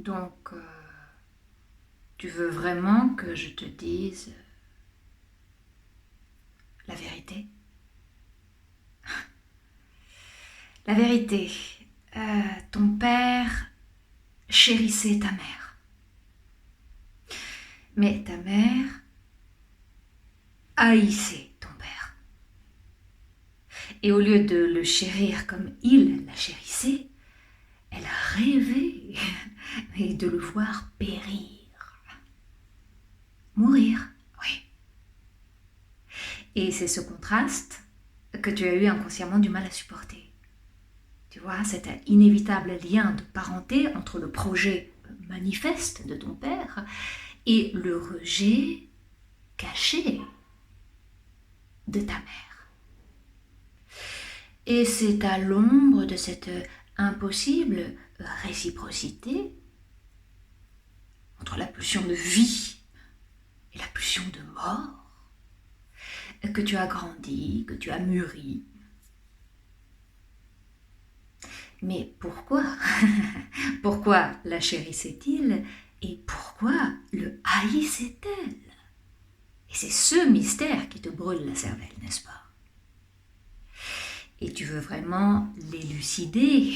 Donc, tu veux vraiment que je te dise la vérité? La vérité, ton père chérissait ta mère. Mais ta mère haïssait ton père. Et au lieu de le chérir comme il la chérissait, elle a rêvé de le voir périr. Mourir, oui. Et c'est ce contraste que tu as eu inconsciemment du mal à supporter. Tu vois, cet inévitable lien de parenté entre le projet manifeste de ton père et le rejet caché de ta mère. Et c'est à l'ombre de cette impossible réciprocité entre la pulsion de vie et la pulsion de mort que tu as grandi, que tu as mûri. Mais pourquoi? Pourquoi la chérissait-il et pourquoi le haïssait-elle? Et c'est ce mystère qui te brûle la cervelle, n'est-ce pas? Et tu veux vraiment l'élucider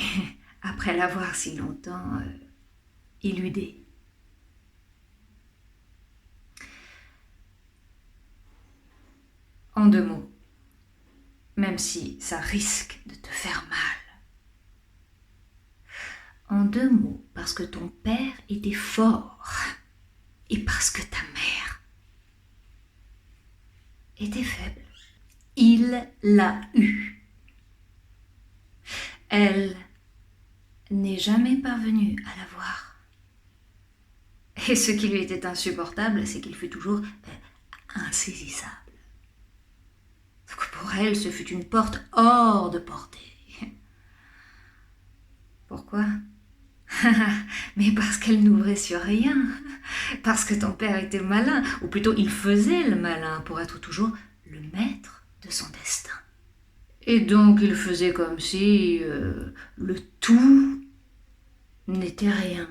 après l'avoir si longtemps éludé. En 2 mots, même si ça risque de te faire mal. En 2 mots, parce que ton père était fort et parce que ta mère était faible. Il l'a eu. Elle n'est jamais parvenue à la voir. Et ce qui lui était insupportable, c'est qu'il fut toujours insaisissable. Donc pour elle, ce fut une porte hors de portée. Pourquoi? Mais parce qu'elle n'ouvrait sur rien. Parce que ton père était malin, ou plutôt il faisait le malin pour être toujours le maître de son destin. Et donc il faisait comme si le tout n'était rien.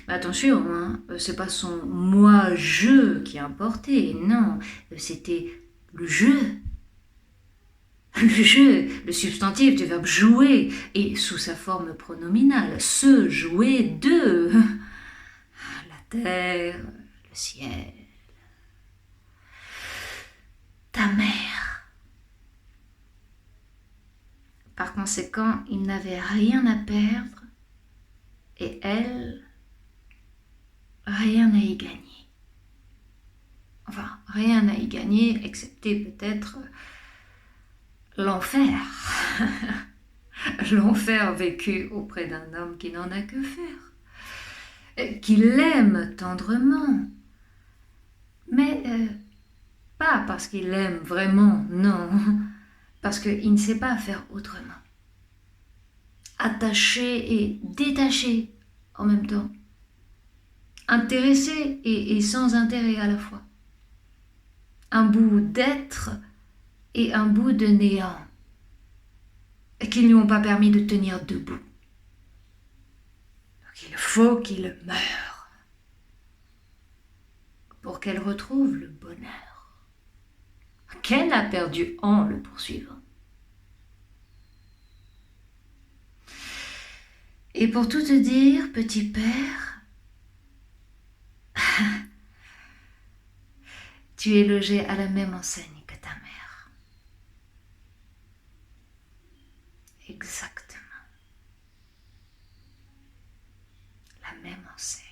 Mais attention, hein, c'est pas son moi-je qui importait, non, c'était le jeu. Le jeu, le substantif du verbe jouer, et sous sa forme pronominale, se jouer de la terre, le ciel, ta mère. Par conséquent, il n'avait rien à perdre, et elle, rien à y gagner. Enfin, rien à y gagner, excepté peut-être l'enfer. L'enfer vécu auprès d'un homme qui n'en a que faire. Qui l'aime tendrement. Mais pas parce qu'il l'aime vraiment, non. Parce qu'il ne sait pas faire autrement. Attaché et détaché en même temps. Intéressé et sans intérêt à la fois. Un bout d'être et un bout de néant, qui ne lui ont pas permis de tenir debout. Donc il faut qu'il meure pour qu'elle retrouve le bonheur qu'elle a perdu en le poursuivant. Et pour tout te dire, petit père, tu es logé à la même enseigne que ta mère. Exactement. La même enseigne.